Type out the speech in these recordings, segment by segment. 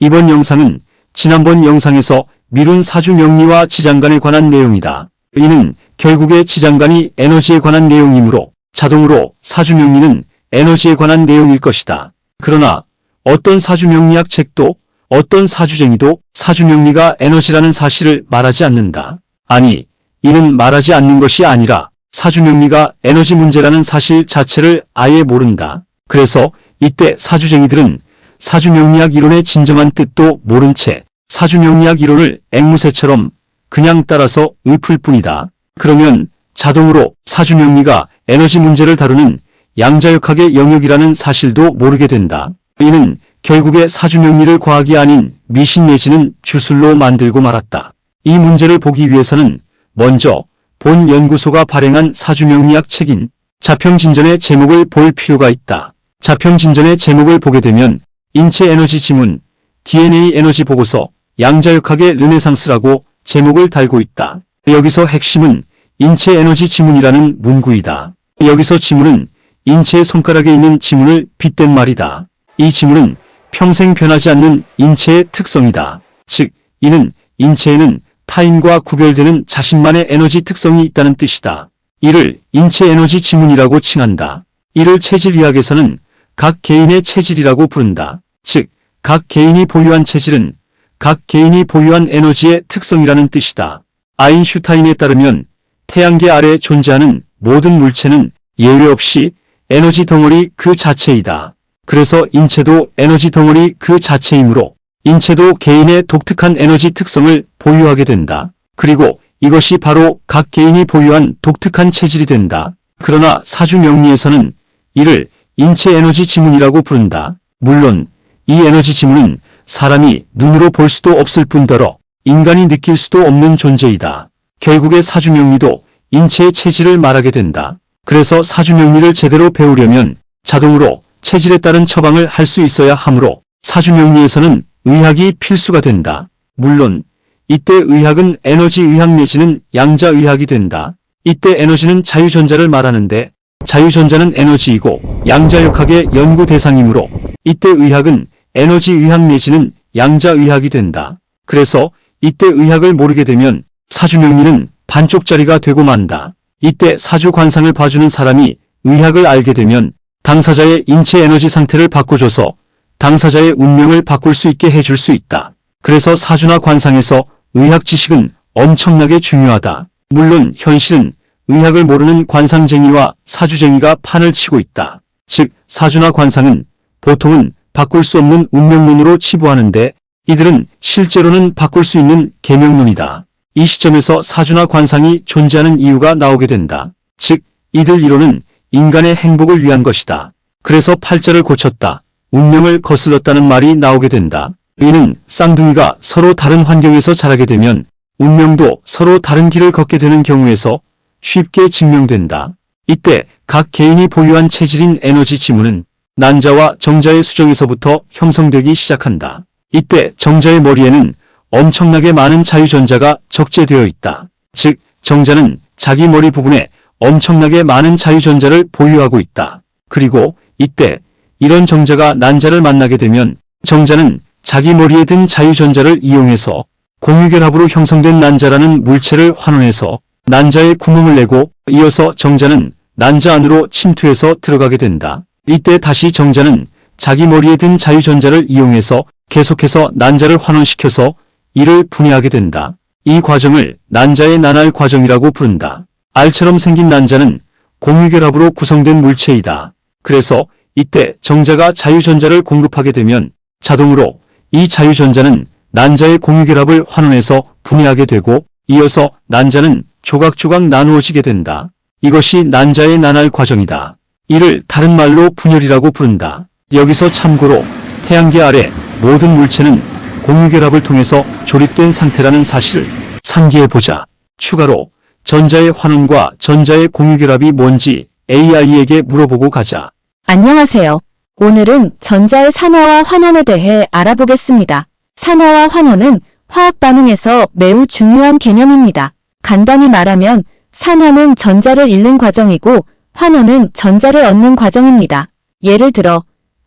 이번 영상은 지난번 영상에서 미룬 사주명리와 지장간에 관한 내용이다. 이는 결국에 지장간이 에너지에 관한 내용이므로 자동으로 사주명리는 에너지에 관한 내용일 것이다. 그러나 어떤 사주명리학 책도 어떤 사주쟁이도 사주명리가 에너지라는 사실을 말하지 않는다. 아니, 이는 말하지 않는 것이 아니라 사주명리가 에너지 문제라는 사실 자체를 아예 모른다. 그래서 이때 사주쟁이들은 사주명리학 이론의 진정한 뜻도 모른 채 사주명리학 이론을 앵무새처럼 그냥 따라서 읊을 뿐이다. 그러면 자동으로 사주명리가 에너지 문제를 다루는 양자역학의 영역이라는 사실도 모르게 된다. 이는 결국에 사주명리를 과학이 아닌 미신 내지는 주술로 만들고 말았다. 이 문제를 보기 위해서는 먼저 본 연구소가 발행한 사주명리학 책인 자평진전의 제목을 볼 필요가 있다. 자평진전의 제목을 보게 되면 인체 에너지 지문, DNA 에너지 보고서, 양자역학의 르네상스라고 제목을 달고 있다. 여기서 핵심은 인체 에너지 지문이라는 문구이다. 여기서 지문은 인체의 손가락에 있는 지문을 빗댄 말이다. 이 지문은 평생 변하지 않는 인체의 특성이다. 즉, 이는 인체에는 타인과 구별되는 자신만의 에너지 특성이 있다는 뜻이다. 이를 인체 에너지 지문이라고 칭한다. 이를 체질의학에서는 각 개인의 체질이라고 부른다. 즉, 각 개인이 보유한 체질은 각 개인이 보유한 에너지의 특성이라는 뜻이다. 아인슈타인에 따르면 태양계 아래에 존재하는 모든 물체는 예외 없이 에너지 덩어리 그 자체이다. 그래서 인체도 에너지 덩어리 그 자체이므로 인체도 개인의 독특한 에너지 특성을 보유하게 된다. 그리고 이것이 바로 각 개인이 보유한 독특한 체질이 된다. 그러나 사주명리에서는 이를 인체 에너지 지문이라고 부른다. 물론 이 에너지 지문은 사람이 눈으로 볼 수도 없을 뿐더러 인간이 느낄 수도 없는 존재이다. 결국에 사주명리도 인체의 체질을 말하게 된다. 그래서 사주명리를 제대로 배우려면 자동으로 체질에 따른 처방을 할 수 있어야 하므로 사주명리에서는 의학이 필수가 된다. 물론 이때 의학은 에너지의학 내지는 양자의학이 된다. 이때 에너지는 자유전자를 말하는데 자유전자는 에너지이고 양자역학의 연구 대상이므로 이때 의학은 에너지의학 내지는 양자의학이 된다. 그래서 이때 의학을 모르게 되면 사주명리는 반쪽짜리가 되고 만다. 이때 사주관상을 봐주는 사람이 의학을 알게 되면 당사자의 인체 에너지 상태를 바꿔줘서 당사자의 운명을 바꿀 수 있게 해줄 수 있다. 그래서 사주나 관상에서 의학 지식은 엄청나게 중요하다. 물론 현실은 의학을 모르는 관상쟁이와 사주쟁이가 판을 치고 있다. 즉 사주나 관상은 보통은 바꿀 수 없는 운명론으로 치부하는데 이들은 실제로는 바꿀 수 있는 계명론이다. 이 시점에서 사주나 관상이 존재하는 이유가 나오게 된다. 즉 이들 이론은 인간의 행복을 위한 것이다. 그래서 팔자를 고쳤다, 운명을 거슬렀다는 말이 나오게 된다. 이는 쌍둥이가 서로 다른 환경에서 자라게 되면 운명도 서로 다른 길을 걷게 되는 경우에서 쉽게 증명된다. 이때 각 개인이 보유한 체질인 에너지 지문은 난자와 정자의 수정에서부터 형성되기 시작한다. 이때 정자의 머리에는 엄청나게 많은 자유전자가 적재되어 있다. 즉 정자는 자기 머리 부분에 엄청나게 많은 자유전자를 보유하고 있다. 그리고 이때 이런 정자가 난자를 만나게 되면 정자는 자기 머리에 든 자유전자를 이용해서 공유결합으로 형성된 난자라는 물체를 환원해서 난자에 구멍을 내고 이어서 정자는 난자 안으로 침투해서 들어가게 된다. 이때 다시 정자는 자기 머리에 든 자유전자를 이용해서 계속해서 난자를 환원시켜서 이를 분해하게 된다. 이 과정을 난자의 난알 과정이라고 부른다. 알처럼 생긴 난자는 공유결합으로 구성된 물체이다. 그래서 이때 정자가 자유전자를 공급하게 되면 자동으로 이 자유전자는 난자의 공유결합을 환원해서 분해하게 되고 이어서 난자는 조각조각 나누어지게 된다. 이것이 난자의 난알 과정이다. 이를 다른 말로 분열이라고 부른다. 여기서 참고로 태양계 아래 모든 물체는 공유결합을 통해서 조립된 상태라는 사실을 상기해보자. 추가로 전자의 환원과 전자의 공유결합이 뭔지 AI에게 물어보고 가자. 안녕하세요. 오늘은 전자의 산화와 환원에 대해 알아보겠습니다. 산화와 환원은 화학 반응에서 매우 중요한 개념입니다. 간단히 말하면 산화는 전자를 잃는 과정이고 환원은 전자를 얻는 과정입니다. 예를 들어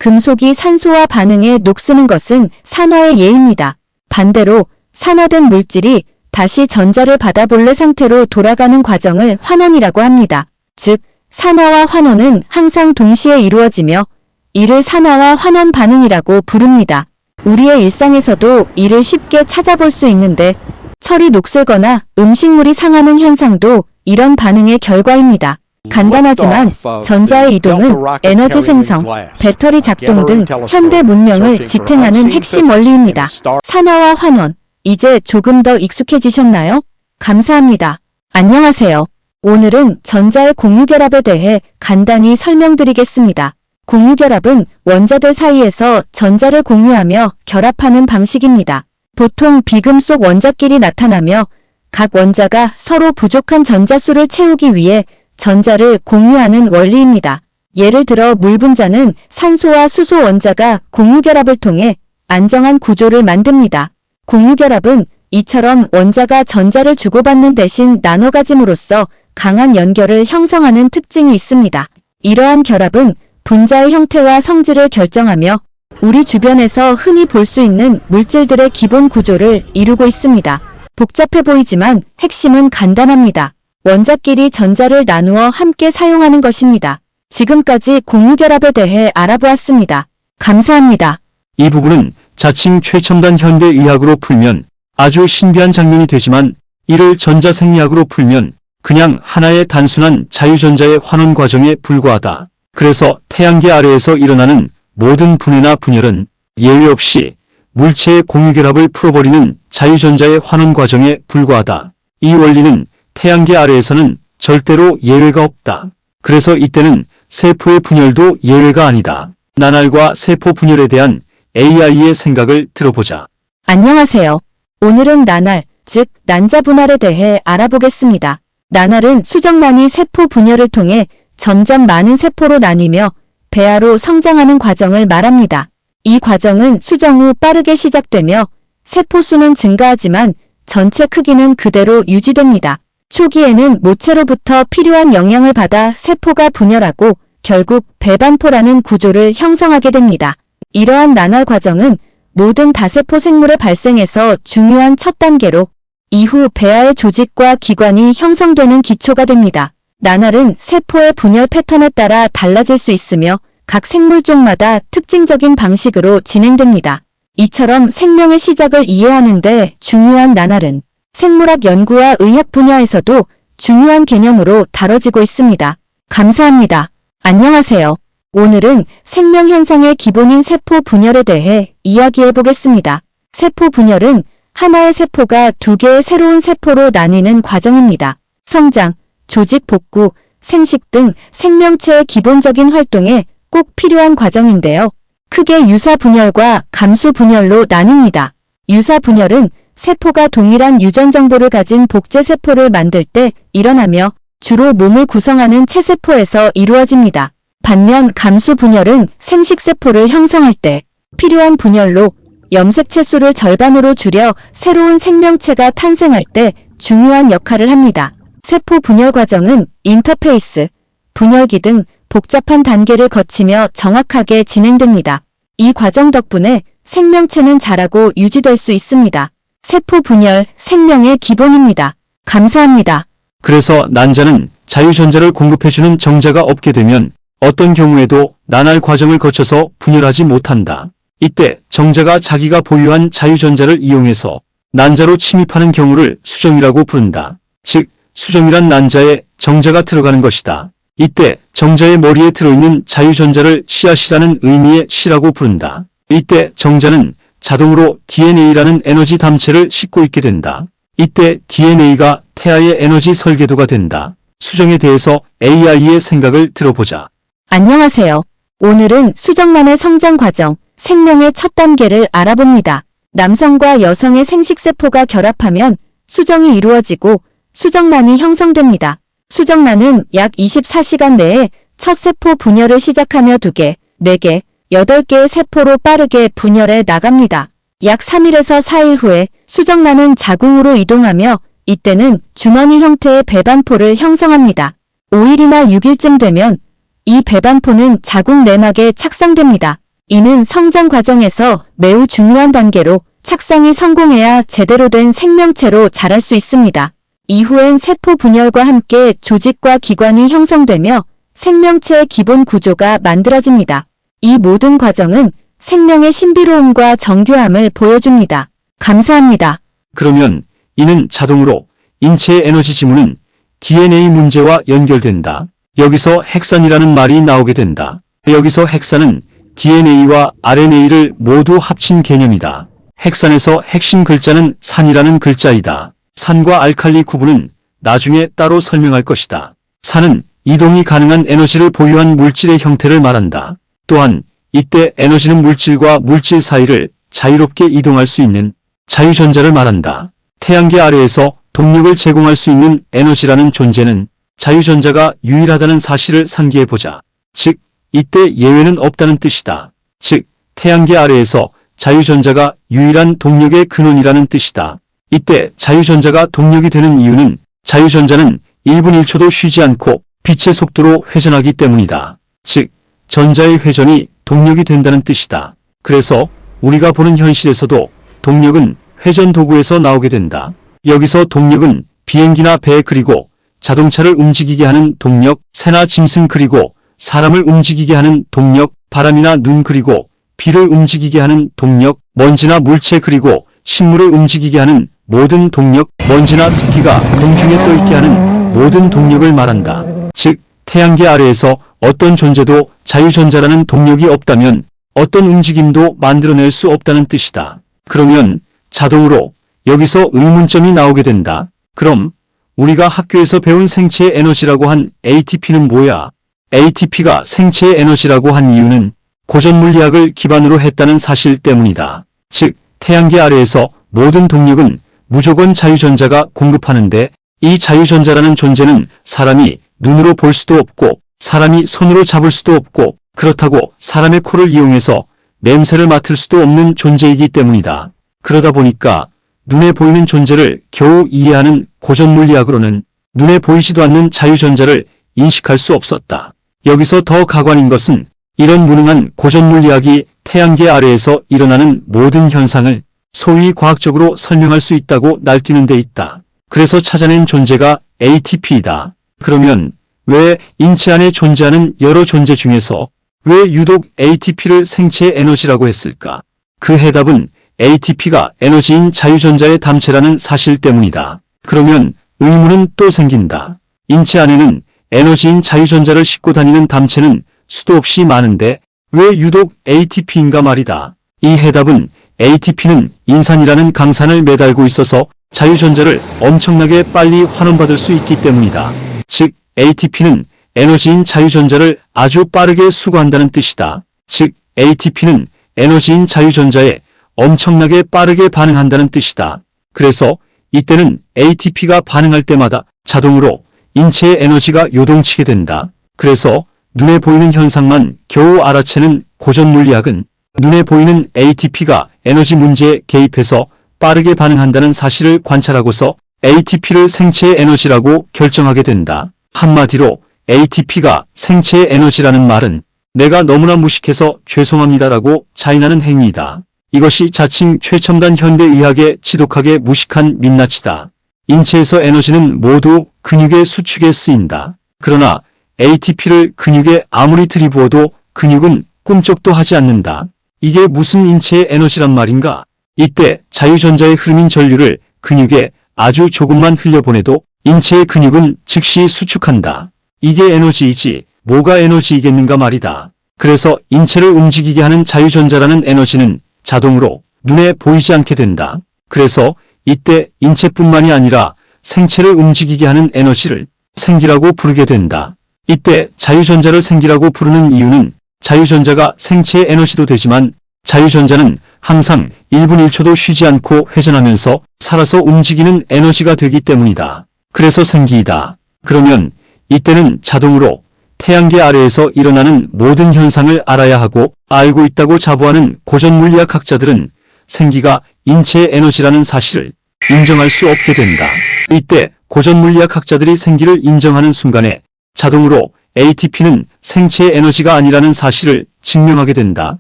금속이 산소와 반응에 녹쓰는 것은 산화의 예입니다. 반대로 산화된 물질이 다시 전자를 받아 본래 상태로 돌아가는 과정을 환원이라고 합니다. 즉, 산화와 환원은 항상 동시에 이루어지며 이를 산화와 환원 반응이라고 부릅니다. 우리의 일상에서도 이를 쉽게 찾아볼 수 있는데 철이 녹슬거나 음식물이 상하는 현상도 이런 반응의 결과입니다. 간단하지만 전자의 이동은 에너지 생성, 배터리 작동 등 현대 문명을 지탱하는 핵심 원리입니다. 산화와 환원, 이제 조금 더 익숙해지셨나요? 감사합니다. 안녕하세요. 오늘은 전자의 공유결합에 대해 간단히 설명드리겠습니다. 공유결합은 원자들 사이에서 전자를 공유하며 결합하는 방식입니다. 보통 비금속 원자끼리 나타나며 각 원자가 서로 부족한 전자수를 채우기 위해 전자를 공유하는 원리입니다. 예를 들어 물 분자는 산소와 수소 원자가 공유결합을 통해 안정한 구조를 만듭니다. 공유결합은 이처럼 원자가 전자를 주고받는 대신 나눠 가짐으로써 강한 연결을 형성하는 특징이 있습니다. 이러한 결합은 분자의 형태와 성질을 결정하며 우리 주변에서 흔히 볼 수 있는 물질들의 기본 구조를 이루고 있습니다. 복잡해 보이지만 핵심은 간단합니다. 원자끼리 전자를 나누어 함께 사용하는 것입니다. 지금까지 공유결합에 대해 알아보았습니다. 감사합니다. 이 부분은 자칭 최첨단 현대의학으로 풀면 아주 신비한 장면이 되지만 이를 전자생리학으로 풀면 그냥 하나의 단순한 자유전자의 환원 과정에 불과하다. 그래서 태양계 아래에서 일어나는 모든 분해나 분열은 예외 없이 물체의 공유결합을 풀어버리는 자유전자의 환원 과정에 불과하다. 이 원리는 태양계 아래에서는 절대로 예외가 없다. 그래서 이때는 세포의 분열도 예외가 아니다. 나날과 세포 분열에 대한 AI의 생각을 들어보자. 안녕하세요. 오늘은 나날, 즉 난자 분할에 대해 알아보겠습니다. 나날은 수정란이 세포 분열을 통해 점점 많은 세포로 나뉘며 배아로 성장하는 과정을 말합니다. 이 과정은 수정 후 빠르게 시작되며 세포 수는 증가하지만 전체 크기는 그대로 유지됩니다. 초기에는 모체로부터 필요한 영양을 받아 세포가 분열하고 결국 배반포라는 구조를 형성하게 됩니다. 이러한 나날 과정은 모든 다세포 생물의 발생에서 중요한 첫 단계로 이후 배아의 조직과 기관이 형성되는 기초가 됩니다. 나날은 세포의 분열 패턴에 따라 달라질 수 있으며 각 생물종마다 특징적인 방식으로 진행됩니다. 이처럼 생명의 시작을 이해하는 데 중요한 나날은 생물학 연구와 의학 분야에서도 중요한 개념으로 다뤄지고 있습니다. 감사합니다. 안녕하세요. 오늘은 생명 현상의 기본인 세포 분열에 대해 이야기해 보겠습니다. 세포 분열은 하나의 세포가 두 개의 새로운 세포로 나뉘는 과정입니다. 성장, 조직 복구, 생식 등 생명체의 기본적인 활동에 꼭 필요한 과정인데요. 크게 유사 분열과 감수 분열로 나뉩니다. 유사 분열은 세포가 동일한 유전 정보를 가진 복제 세포를 만들 때 일어나며 주로 몸을 구성하는 체세포에서 이루어집니다. 반면 감수 분열은 생식 세포를 형성할 때 필요한 분열로 염색체 수를 절반으로 줄여 새로운 생명체가 탄생할 때 중요한 역할을 합니다. 세포 분열 과정은 인터페이스, 분열기 등 복잡한 단계를 거치며 정확하게 진행됩니다. 이 과정 덕분에 생명체는 자라고 유지될 수 있습니다. 세포 분열, 생명의 기본입니다. 감사합니다. 그래서 난자는 자유전자를 공급해주는 정자가 없게 되면 어떤 경우에도 나날 과정을 거쳐서 분열하지 못한다. 이때 정자가 자기가 보유한 자유전자를 이용해서 난자로 침입하는 경우를 수정이라고 부른다. 즉, 수정이란 난자에 정자가 들어가는 것이다. 이때 정자의 머리에 들어있는 자유전자를 씨앗이라는 의미의 씨라고 부른다. 이때 정자는 자동으로 DNA라는 에너지 담체를 싣고 있게 된다. 이때 DNA가 태아의 에너지 설계도가 된다. 수정에 대해서 AI의 생각을 들어보자. 안녕하세요. 오늘은 수정란의 성장 과정, 생명의 첫 단계를 알아봅니다. 남성과 여성의 생식세포가 결합하면 수정이 이루어지고 수정란이 형성됩니다. 수정란은 약 24시간 내에 첫 세포 분열을 시작하며 2개, 4개, 8개의 세포로 빠르게 분열해 나갑니다. 약 3일에서 4일 후에 수정란은 자궁으로 이동하며 이때는 주머니 형태의 배반포를 형성합니다. 5일이나 6일쯤 되면 이 배반포는 자궁 내막에 착상됩니다. 이는 성장 과정에서 매우 중요한 단계로 착상이 성공해야 제대로 된 생명체로 자랄 수 있습니다. 이후엔 세포 분열과 함께 조직과 기관이 형성되며 생명체의 기본 구조가 만들어집니다. 이 모든 과정은 생명의 신비로움과 정교함을 보여줍니다. 감사합니다. 그러면 이는 자동으로 인체의 에너지 지문은 DNA 문제와 연결된다. 여기서 핵산이라는 말이 나오게 된다. 여기서 핵산은 DNA와 RNA를 모두 합친 개념이다. 핵산에서 핵심 글자는 산이라는 글자이다. 산과 알칼리 구분은 나중에 따로 설명할 것이다. 산은 이동이 가능한 에너지를 보유한 물질의 형태를 말한다. 또한 이때 에너지는 물질과 물질 사이를 자유롭게 이동할 수 있는 자유전자를 말한다. 태양계 아래에서 동력을 제공할 수 있는 에너지라는 존재는 자유전자가 유일하다는 사실을 상기해보자. 즉, 이때 예외는 없다는 뜻이다. 즉, 태양계 아래에서 자유전자가 유일한 동력의 근원이라는 뜻이다. 이때 자유전자가 동력이 되는 이유는 자유전자는 1분 1초도 쉬지 않고 빛의 속도로 회전하기 때문이다. 즉, 전자의 회전이 동력이 된다는 뜻이다. 그래서 우리가 보는 현실에서도 동력은 회전 도구에서 나오게 된다. 여기서 동력은 비행기나 배 그리고 자동차를 움직이게 하는 동력, 새나 짐승 그리고 사람을 움직이게 하는 동력, 바람이나 눈 그리고 비를 움직이게 하는 동력, 먼지나 물체 그리고 식물을 움직이게 하는 모든 동력, 먼지나 습기가 공중에 떠있게 하는 모든 동력을 말한다. 즉, 태양계 아래에서 어떤 존재도 자유전자라는 동력이 없다면 어떤 움직임도 만들어낼 수 없다는 뜻이다. 그러면 자동으로 여기서 의문점이 나오게 된다. 그럼 우리가 학교에서 배운 생체의 에너지라고 한 ATP는 뭐야? ATP가 생체의 에너지라고 한 이유는 고전 물리학을 기반으로 했다는 사실 때문이다. 즉, 태양계 아래에서 모든 동력은 무조건 자유전자가 공급하는데 이 자유전자라는 존재는 사람이 눈으로 볼 수도 없고 사람이 손으로 잡을 수도 없고 그렇다고 사람의 코를 이용해서 냄새를 맡을 수도 없는 존재이기 때문이다. 그러다 보니까 눈에 보이는 존재를 겨우 이해하는 고전 물리학으로는 눈에 보이지도 않는 자유전자를 인식할 수 없었다. 여기서 더 가관인 것은 이런 무능한 고전 물리학이 태양계 아래에서 일어나는 모든 현상을 소위 과학적으로 설명할 수 있다고 날뛰는 데 있다. 그래서 찾아낸 존재가 ATP이다. 그러면 왜 인체 안에 존재하는 여러 존재 중에서 왜 유독 ATP를 생체의 에너지라고 했을까? 그 해답은 ATP가 에너지인 자유전자의 담체라는 사실 때문이다. 그러면 의문은 또 생긴다. 인체 안에는 에너지인 자유전자를 싣고 다니는 담체는 수도 없이 많은데 왜 유독 ATP인가 말이다. 이 해답은 ATP는 인산이라는 강산을 매달고 있어서 자유전자를 엄청나게 빨리 환원받을 수 있기 때문이다. 즉, ATP는 에너지인 자유전자를 아주 빠르게 수거한다는 뜻이다. 즉, ATP는 에너지인 자유전자에 엄청나게 빠르게 반응한다는 뜻이다. 그래서 이때는 ATP가 반응할 때마다 자동으로 인체의 에너지가 요동치게 된다. 그래서 눈에 보이는 현상만 겨우 알아채는 고전 물리학은 눈에 보이는 ATP가 에너지 문제에 개입해서 빠르게 반응한다는 사실을 관찰하고서 ATP를 생체의 에너지라고 결정하게 된다. 한마디로 ATP가 생체의 에너지라는 말은 내가 너무나 무식해서 죄송합니다라고 자인하는 행위이다. 이것이 자칭 최첨단 현대의학의 지독하게 무식한 민낯이다. 인체에서 에너지는 모두 근육의 수축에 쓰인다. 그러나 ATP를 근육에 아무리 들이부어도 근육은 꿈쩍도 하지 않는다. 이게 무슨 인체의 에너지란 말인가? 이때 자유전자의 흐름인 전류를 근육에 아주 조금만 흘려보내도 인체의 근육은 즉시 수축한다. 이게 에너지이지 뭐가 에너지이겠는가 말이다. 그래서 인체를 움직이게 하는 자유전자라는 에너지는 자동으로 눈에 보이지 않게 된다. 그래서 이때 인체뿐만이 아니라 생체를 움직이게 하는 에너지를 생기라고 부르게 된다. 이때 자유전자를 생기라고 부르는 이유는 자유전자가 생체의 에너지도 되지만 자유전자는 항상 1분 1초도 쉬지 않고 회전하면서 살아서 움직이는 에너지가 되기 때문이다. 그래서 생기이다. 그러면 이때는 자동으로 태양계 아래에서 일어나는 모든 현상을 알아야 하고 알고 있다고 자부하는 고전 물리학 학자들은 생기가 인체의 에너지라는 사실을 인정할 수 없게 된다. 이때 고전 물리학 학자들이 생기를 인정하는 순간에 자동으로 ATP는 생체의 에너지가 아니라는 사실을 증명하게 된다.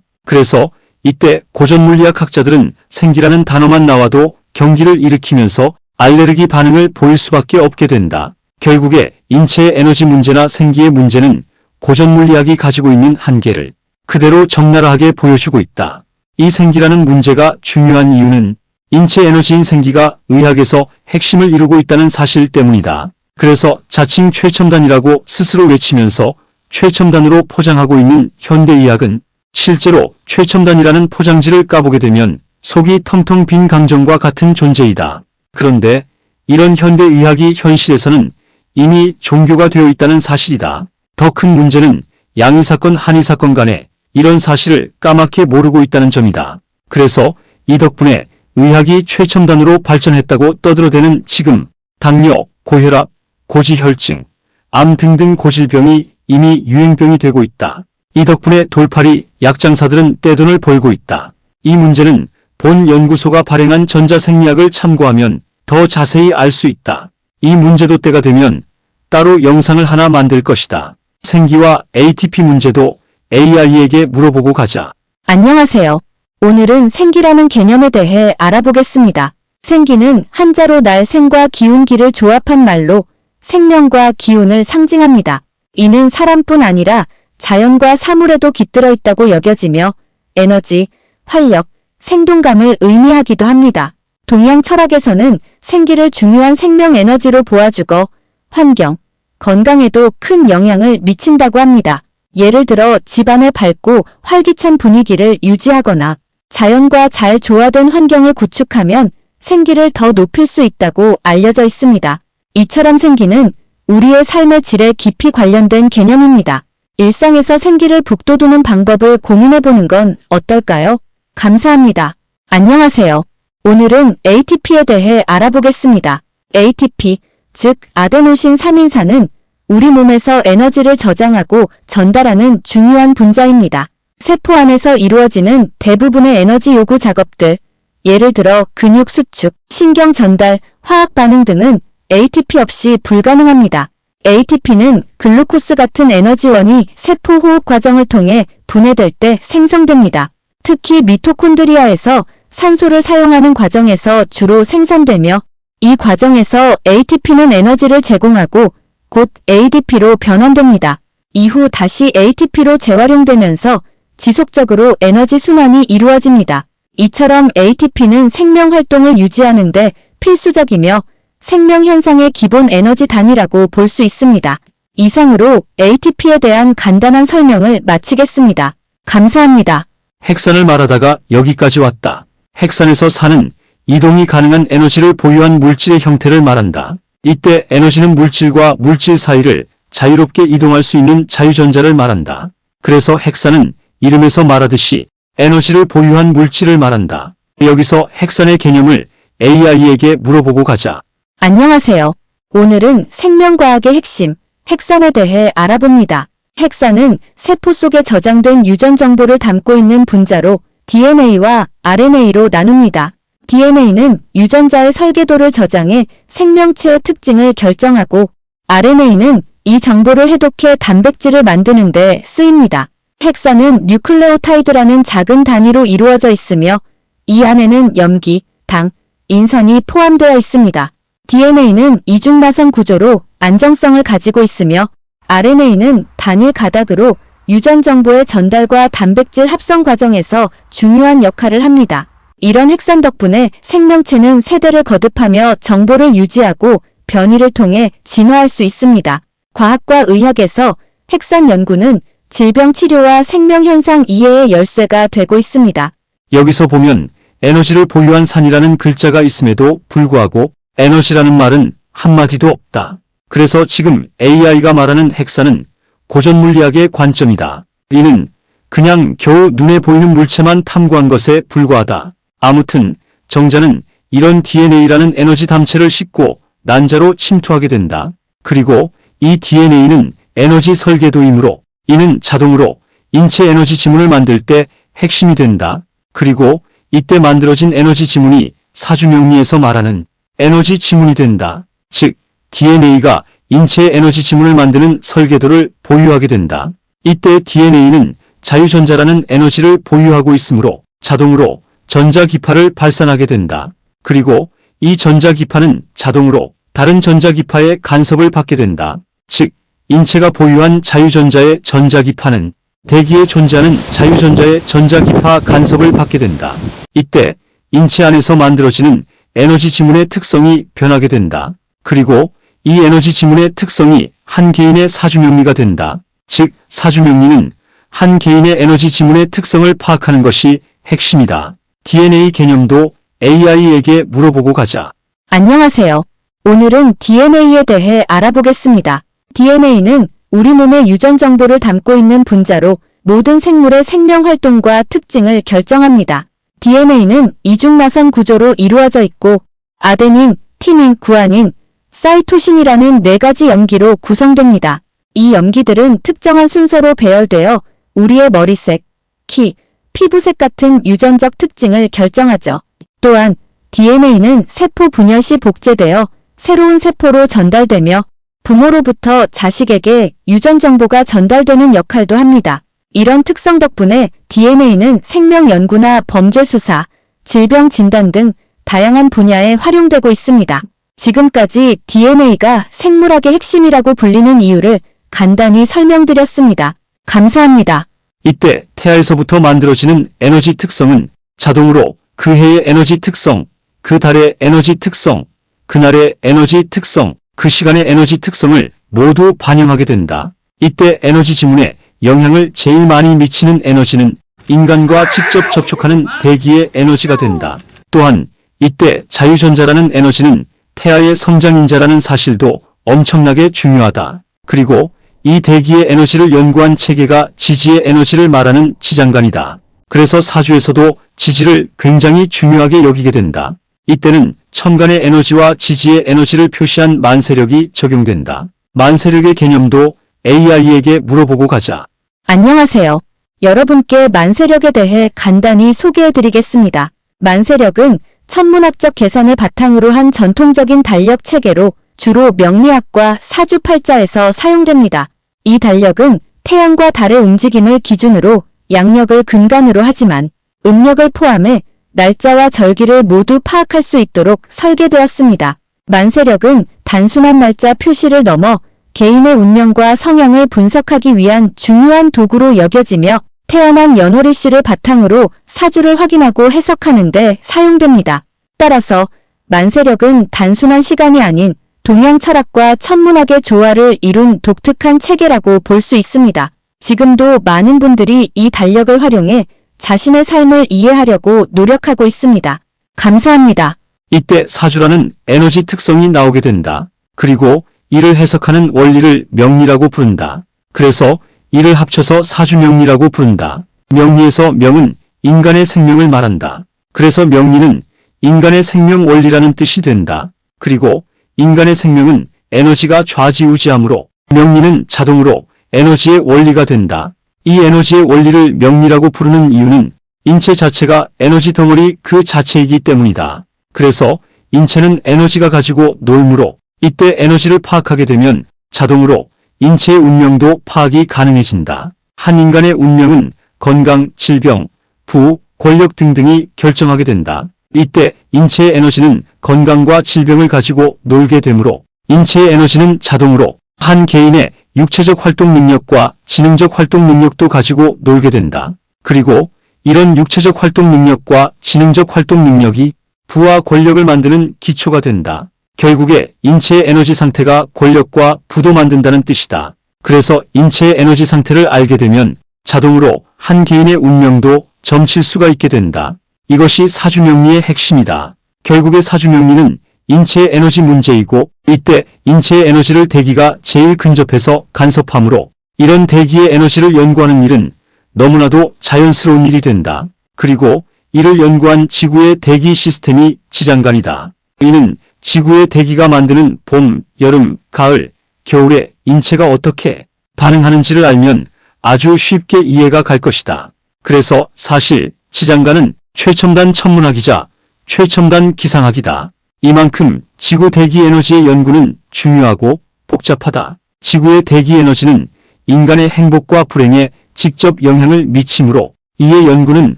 그래서 이때 고전물리학 학자들은 생기라는 단어만 나와도 경기를 일으키면서 알레르기 반응을 보일 수밖에 없게 된다. 결국에 인체의 에너지 문제나 생기의 문제는 고전물리학이 가지고 있는 한계를 그대로 적나라하게 보여주고 있다. 이 생기라는 문제가 중요한 이유는 인체 에너지인 생기가 의학에서 핵심을 이루고 있다는 사실 때문이다. 그래서 자칭 최첨단이라고 스스로 외치면서 최첨단으로 포장하고 있는 현대의학은 실제로 최첨단이라는 포장지를 까보게 되면 속이 텅텅 빈 강정과 같은 존재이다. 그런데 이런 현대의학이 현실에서는 이미 종교가 되어 있다는 사실이다. 더 큰 문제는 양의사건 한의사건 간에 이런 사실을 까맣게 모르고 있다는 점이다. 그래서 이 덕분에 의학이 최첨단으로 발전했다고 떠들어대는 지금 당뇨, 고혈압, 고지혈증, 암 등등 고질병이 이미 유행병이 되고 있다. 이 덕분에 돌팔이 약장사들은 떼돈을 벌고 있다. 이 문제는 본 연구소가 발행한 전자생리학을 참고하면 더 자세히 알 수 있다. 이 문제도 때가 되면 따로 영상을 하나 만들 것이다. 생기와 ATP 문제도 AI에게 물어보고 가자. 안녕하세요. 오늘은 생기라는 개념에 대해 알아보겠습니다. 생기는 한자로 날 생과 기운기를 조합한 말로 생명과 기운을 상징합니다. 이는 사람뿐 아니라 자연과 사물에도 깃들어 있다고 여겨지며 에너지, 활력, 생동감을 의미하기도 합니다. 동양 철학에서는 생기를 중요한 생명 에너지로 보아주고 환경, 건강에도 큰 영향을 미친다고 합니다. 예를 들어 집안의 밝고 활기찬 분위기를 유지하거나 자연과 잘 조화된 환경을 구축하면 생기를 더 높일 수 있다고 알려져 있습니다. 이처럼 생기는 우리의 삶의 질에 깊이 관련된 개념입니다. 일상에서 생기를 북돋우는 방법을 고민해보는 건 어떨까요? 감사합니다. 안녕하세요. 오늘은 ATP에 대해 알아보겠습니다. ATP, 즉 아데노신 3인산은 우리 몸에서 에너지를 저장하고 전달하는 중요한 분자입니다. 세포 안에서 이루어지는 대부분의 에너지 요구 작업들, 예를 들어 근육 수축, 신경 전달, 화학 반응 등은 ATP 없이 불가능합니다. ATP는 글루코스 같은 에너지원이 세포 호흡 과정을 통해 분해될 때 생성됩니다. 특히 미토콘드리아에서 산소를 사용하는 과정에서 주로 생산되며 이 과정에서 ATP는 에너지를 제공하고 곧 ADP로 변환됩니다. 이후 다시 ATP로 재활용되면서 지속적으로 에너지 순환이 이루어집니다. 이처럼 ATP는 생명 활동을 유지하는 데 필수적이며 생명 현상의 기본 에너지 단위라고 볼 수 있습니다. 이상으로 ATP에 대한 간단한 설명을 마치겠습니다. 감사합니다. 핵산을 말하다가 여기까지 왔다. 핵산에서 산은 이동이 가능한 에너지를 보유한 물질의 형태를 말한다. 이때 에너지는 물질과 물질 사이를 자유롭게 이동할 수 있는 자유전자를 말한다. 그래서 핵산은 이름에서 말하듯이 에너지를 보유한 물질을 말한다. 여기서 핵산의 개념을 AI에게 물어보고 가자. 안녕하세요. 오늘은 생명과학의 핵심, 핵산에 대해 알아봅니다. 핵산은 세포 속에 저장된 유전 정보를 담고 있는 분자로 DNA와 RNA로 나눕니다. DNA는 유전자의 설계도를 저장해 생명체의 특징을 결정하고 RNA는 이 정보를 해독해 단백질을 만드는 데 쓰입니다. 핵산은 뉴클레오타이드라는 작은 단위로 이루어져 있으며 이 안에는 염기, 당, 인산이 포함되어 있습니다. DNA는 이중나선 구조로 안정성을 가지고 있으며 RNA는 단일 가닥으로 유전 정보의 전달과 단백질 합성 과정에서 중요한 역할을 합니다. 이런 핵산 덕분에 생명체는 세대를 거듭하며 정보를 유지하고 변이를 통해 진화할 수 있습니다. 과학과 의학에서 핵산 연구는 질병 치료와 생명 현상 이해의 열쇠가 되고 있습니다. 여기서 보면 에너지를 보유한 산이라는 글자가 있음에도 불구하고 에너지라는 말은 한마디도 없다. 그래서 지금 AI가 말하는 핵산은 고전물리학의 관점이다. 이는 그냥 겨우 눈에 보이는 물체만 탐구한 것에 불과하다. 아무튼 정자는 이런 DNA라는 에너지 담체를 싣고 난자로 침투하게 된다. 그리고 이 DNA는 에너지 설계도이므로 이는 자동으로 인체 에너지 지문을 만들 때 핵심이 된다. 그리고 이때 만들어진 에너지 지문이 사주명리에서 말하는 에너지 지문이 된다. 즉 DNA가 인체의 에너지 지문을 만드는 설계도를 보유하게 된다. 이때 DNA는 자유전자라는 에너지를 보유하고 있으므로 자동으로 전자기파를 발산하게 된다. 그리고 이 전자기파는 자동으로 다른 전자기파의 간섭을 받게 된다. 즉, 인체가 보유한 자유전자의 전자기파는 대기에 존재하는 자유전자의 전자기파 간섭을 받게 된다. 이때 인체 안에서 만들어지는 에너지 지문의 특성이 변하게 된다. 그리고 이 에너지 지문의 특성이 한 개인의 사주명리가 된다. 즉, 사주명리는 한 개인의 에너지 지문의 특성을 파악하는 것이 핵심이다. DNA 개념도 AI에게 물어보고 가자. 안녕하세요. 오늘은 DNA에 대해 알아보겠습니다. DNA는 우리 몸의 유전 정보를 담고 있는 분자로 모든 생물의 생명 활동과 특징을 결정합니다. DNA는 이중나선 구조로 이루어져 있고 아데닌, 티민, 구아닌, 사이토신이라는 4가지 염기로 구성됩니다. 이 염기들은 특정한 순서로 배열되어 우리의 머리색, 키, 피부색 같은 유전적 특징을 결정하죠. 또한 DNA는 세포 분열 시 복제되어 새로운 세포로 전달되며 부모로부터 자식에게 유전 정보가 전달되는 역할도 합니다. 이런 특성 덕분에 DNA는 생명 연구나 범죄 수사, 질병 진단 등 다양한 분야에 활용되고 있습니다. 지금까지 DNA가 생물학의 핵심이라고 불리는 이유를 간단히 설명드렸습니다. 감사합니다. 이때 태아에서부터 만들어지는 에너지 특성은 자동으로 그 해의 에너지 특성, 그 달의 에너지 특성, 그날의 에너지 특성, 그 시간의 에너지 특성을 모두 반영하게 된다. 이때 에너지 지문에 영향을 제일 많이 미치는 에너지는 인간과 직접 접촉하는 대기의 에너지가 된다. 또한 이때 자유전자라는 에너지는 태아의 성장인자라는 사실도 엄청나게 중요하다. 그리고 이 대기의 에너지를 연구한 체계가 지지의 에너지를 말하는 지장간이다. 그래서 사주에서도 지지를 굉장히 중요하게 여기게 된다. 이때는 천간의 에너지와 지지의 에너지를 표시한 만세력이 적용된다. 만세력의 개념도 AI에게 물어보고 가자. 안녕하세요. 여러분께 만세력에 대해 간단히 소개해드리겠습니다. 만세력은 천문학적 계산을 바탕으로 한 전통적인 달력 체계로 주로 명리학과 사주팔자에서 사용됩니다. 이 달력은 태양과 달의 움직임을 기준으로 양력을 근간으로 하지만 음력을 포함해 날짜와 절기를 모두 파악할 수 있도록 설계되었습니다. 만세력은 단순한 날짜 표시를 넘어 개인의 운명과 성향을 분석하기 위한 중요한 도구로 여겨지며 태어난 연월일시를 바탕으로 사주를 확인하고 해석하는 데 사용됩니다. 따라서 만세력은 단순한 시간이 아닌 동양 철학과 천문학의 조화를 이룬 독특한 체계라고 볼 수 있습니다. 지금도 많은 분들이 이 달력을 활용해 자신의 삶을 이해하려고 노력하고 있습니다. 감사합니다. 이때 사주라는 에너지 특성이 나오게 된다. 그리고 이를 해석하는 원리를 명리라고 부른다. 그래서 이를 합쳐서 사주명리라고 부른다. 명리에서 명은 인간의 생명을 말한다. 그래서 명리는 인간의 생명 원리라는 뜻이 된다. 그리고 인간의 생명은 에너지가 좌지우지하므로 명리는 자동으로 에너지의 원리가 된다. 이 에너지의 원리를 명리라고 부르는 이유는 인체 자체가 에너지 덩어리 그 자체이기 때문이다. 그래서 인체는 에너지가 가지고 놀므로 이때 에너지를 파악하게 되면 자동으로 인체의 운명도 파악이 가능해진다. 한 인간의 운명은 건강, 질병, 부, 권력 등등이 결정하게 된다. 이때 인체의 에너지는 건강과 질병을 가지고 놀게 되므로 인체의 에너지는 자동으로 한 개인의 육체적 활동 능력과 지능적 활동 능력도 가지고 놀게 된다. 그리고 이런 육체적 활동 능력과 지능적 활동 능력이 부와 권력을 만드는 기초가 된다. 결국에 인체의 에너지 상태가 권력과 부도 만든다는 뜻이다. 그래서 인체의 에너지 상태를 알게 되면 자동으로 한 개인의 운명도 점칠 수가 있게 된다. 이것이 사주명리의 핵심이다. 결국에 사주명리는 인체의 에너지 문제이고 이때 인체의 에너지를 대기가 제일 근접해서 간섭하므로 이런 대기의 에너지를 연구하는 일은 너무나도 자연스러운 일이 된다. 그리고 이를 연구한 지구의 대기 시스템이 지장간이다. 이는 지구의 대기가 만드는 봄, 여름, 가을, 겨울에 인체가 어떻게 반응하는지를 알면 아주 쉽게 이해가 갈 것이다. 그래서 사실 지장간은 최첨단 천문학이자 최첨단 기상학이다. 이만큼 지구 대기 에너지의 연구는 중요하고 복잡하다. 지구의 대기 에너지는 인간의 행복과 불행에 직접 영향을 미치므로 이의 연구는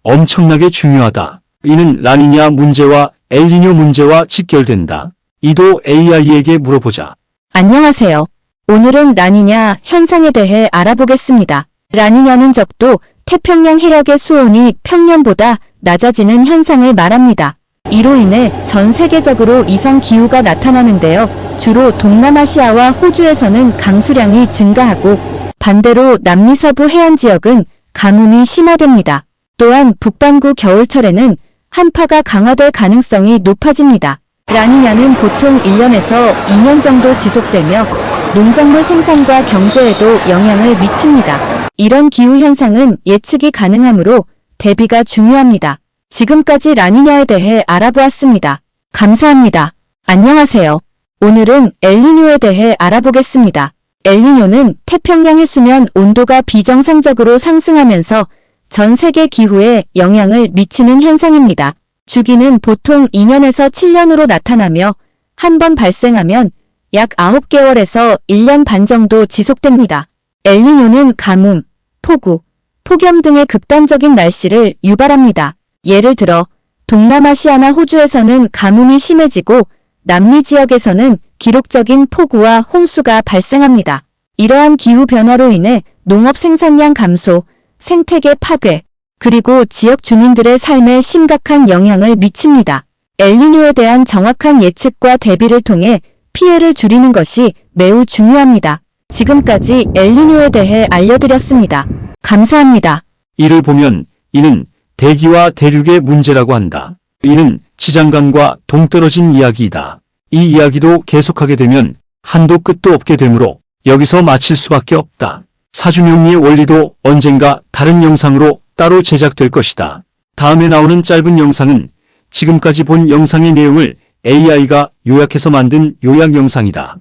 엄청나게 중요하다. 이는 라니냐 문제와 엘니뇨 문제와 직결된다. 이도 AI에게 물어보자. 안녕하세요. 오늘은 라니냐 현상에 대해 알아보겠습니다. 라니냐는 적도 태평양 해력의 수온이 평년보다 낮아지는 현상을 말합니다. 이로 인해 전 세계적으로 이상 기후가 나타나는데요. 주로 동남아시아와 호주에서는 강수량이 증가하고 반대로 남미 서부 해안 지역은 가뭄이 심화됩니다. 또한 북반구 겨울철에는 한파가 강화될 가능성이 높아집니다. 라니냐는 보통 1년에서 2년 정도 지속되며 농작물 생산과 경제에도 영향을 미칩니다. 이런 기후현상은 예측이 가능하므로 대비가 중요합니다. 지금까지 라니냐에 대해 알아보았습니다. 감사합니다. 안녕하세요. 오늘은 엘니뇨에 대해 알아보겠습니다. 엘니뇨는 태평양 해수면 온도가 비정상적으로 상승하면서 전 세계 기후에 영향을 미치는 현상입니다. 주기는 보통 2년에서 7년으로 나타나며 한 번 발생하면 약 9개월에서 1년 반 정도 지속됩니다. 엘니뇨는 가뭄, 폭우, 폭염 등의 극단적인 날씨를 유발합니다. 예를 들어 동남아시아나 호주에서는 가뭄이 심해지고 남미 지역에서는 기록적인 폭우와 홍수가 발생합니다. 이러한 기후 변화로 인해 농업 생산량 감소, 생태계 파괴, 그리고 지역 주민들의 삶에 심각한 영향을 미칩니다. 엘니뇨에 대한 정확한 예측과 대비를 통해 피해를 줄이는 것이 매우 중요합니다. 지금까지 엘니뇨에 대해 알려드렸습니다. 감사합니다. 이를 보면 이는 대기와 대륙의 문제라고 한다. 이는 지장간과 동떨어진 이야기이다. 이 이야기도 계속하게 되면 한도 끝도 없게 되므로 여기서 마칠 수밖에 없다. 사주명리의 원리도 언젠가 다른 영상으로 따로 제작될 것이다. 다음에 나오는 짧은 영상은 지금까지 본 영상의 내용을 AI가 요약해서 만든 요약 영상이다.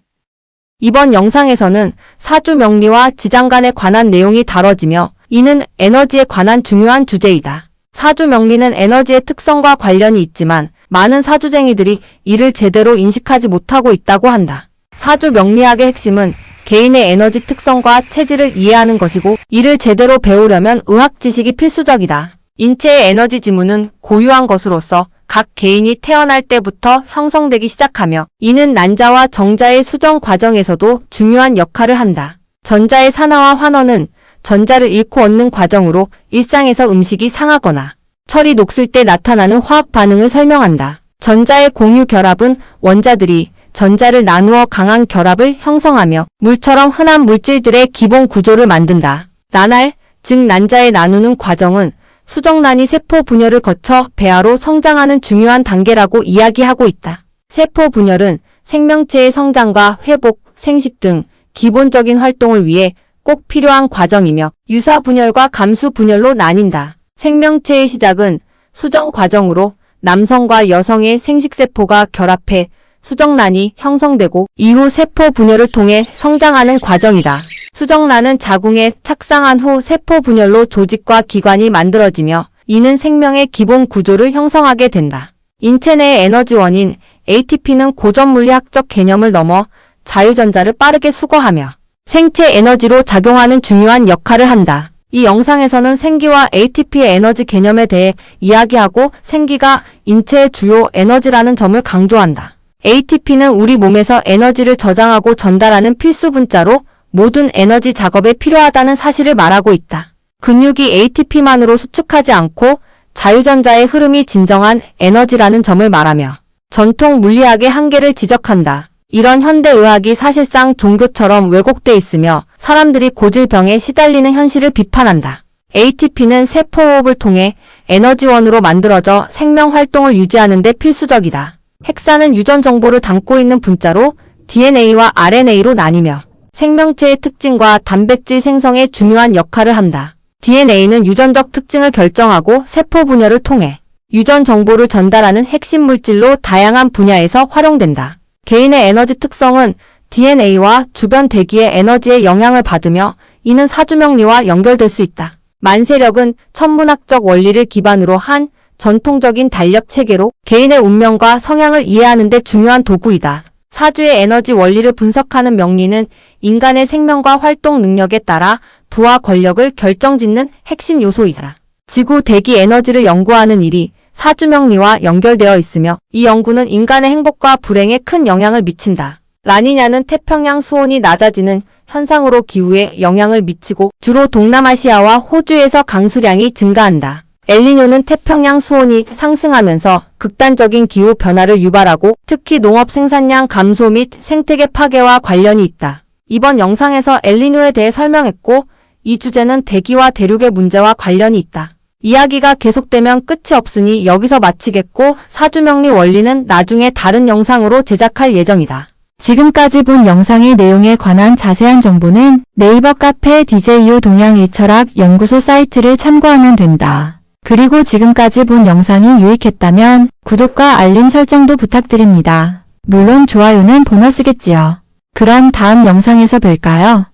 이번 영상에서는 사주 명리와 지장간에 관한 내용이 다뤄지며 이는 에너지에 관한 중요한 주제이다. 사주 명리는 에너지의 특성과 관련이 있지만 많은 사주쟁이들이 이를 제대로 인식하지 못하고 있다고 한다. 사주 명리학의 핵심은 개인의 에너지 특성과 체질을 이해하는 것이고 이를 제대로 배우려면 의학 지식이 필수적이다. 인체의 에너지 지문은 고유한 것으로서 각 개인이 태어날 때부터 형성되기 시작하며 이는 난자와 정자의 수정 과정에서도 중요한 역할을 한다. 전자의 산화와 환원은 전자를 잃고 얻는 과정으로 일상에서 음식이 상하거나 철이 녹슬 때 나타나는 화학 반응을 설명한다. 전자의 공유 결합은 원자들이 전자를 나누어 강한 결합을 형성하며 물처럼 흔한 물질들의 기본 구조를 만든다. 난알, 즉 난자의 나누는 과정은 수정란이 세포 분열을 거쳐 배아로 성장하는 중요한 단계라고 이야기하고 있다. 세포 분열은 생명체의 성장과 회복, 생식 등 기본적인 활동을 위해 꼭 필요한 과정이며 유사 분열과 감수 분열로 나뉜다. 생명체의 시작은 수정 과정으로 남성과 여성의 생식세포가 결합해 수정란이 형성되고 이후 세포 분열을 통해 성장하는 과정이다. 수정란은 자궁에 착상한 후 세포 분열로 조직과 기관이 만들어지며 이는 생명의 기본 구조를 형성하게 된다. 인체 내의 에너지원인 ATP는 고전 물리학적 개념을 넘어 자유전자를 빠르게 수거하며 생체 에너지로 작용하는 중요한 역할을 한다. 이 영상에서는 생기와 ATP의 에너지 개념에 대해 이야기하고 생기가 인체의 주요 에너지라는 점을 강조한다. ATP는 우리 몸에서 에너지를 저장하고 전달하는 필수 분자로 모든 에너지 작업에 필요하다는 사실을 말하고 있다. 근육이 ATP만으로 수축하지 않고 자유전자의 흐름이 진정한 에너지라는 점을 말하며 전통 물리학의 한계를 지적한다. 이런 현대의학이 사실상 종교처럼 왜곡돼 있으며 사람들이 고질병에 시달리는 현실을 비판한다. ATP는 세포호흡을 통해 에너지원으로 만들어져 생명활동을 유지하는 데 필수적이다. 핵산은 유전 정보를 담고 있는 분자로 DNA와 RNA로 나뉘며 생명체의 특징과 단백질 생성에 중요한 역할을 한다. DNA는 유전적 특징을 결정하고 세포 분열을 통해 유전 정보를 전달하는 핵심 물질로 다양한 분야에서 활용된다. 개인의 에너지 특성은 DNA와 주변 대기의 에너지에 영향을 받으며 이는 사주명리와 연결될 수 있다. 만세력은 천문학적 원리를 기반으로 한 전통적인 달력 체계로 개인의 운명과 성향을 이해하는 데 중요한 도구이다. 사주의 에너지 원리를 분석하는 명리는 인간의 생명과 활동 능력에 따라 부와 권력을 결정짓는 핵심 요소이다. 지구 대기 에너지를 연구하는 일이 사주명리와 연결되어 있으며 이 연구는 인간의 행복과 불행에 큰 영향을 미친다. 라니냐는 태평양 수온이 낮아지는 현상으로 기후에 영향을 미치고 주로 동남아시아와 호주에서 강수량이 증가한다. 엘니뇨는 태평양 수온이 상승하면서 극단적인 기후 변화를 유발하고 특히 농업 생산량 감소 및 생태계 파괴와 관련이 있다. 이번 영상에서 엘니뇨에 대해 설명했고 이 주제는 대기와 대륙의 문제와 관련이 있다. 이야기가 계속되면 끝이 없으니 여기서 마치겠고 사주명리 원리는 나중에 다른 영상으로 제작할 예정이다. 지금까지 본 영상의 내용에 관한 자세한 정보는 네이버 카페 DJU 동양일철학 연구소 사이트를 참고하면 된다. 그리고 지금까지 본 영상이 유익했다면 구독과 알림 설정도 부탁드립니다. 물론 좋아요는 보너스겠지요. 그럼 다음 영상에서 뵐까요?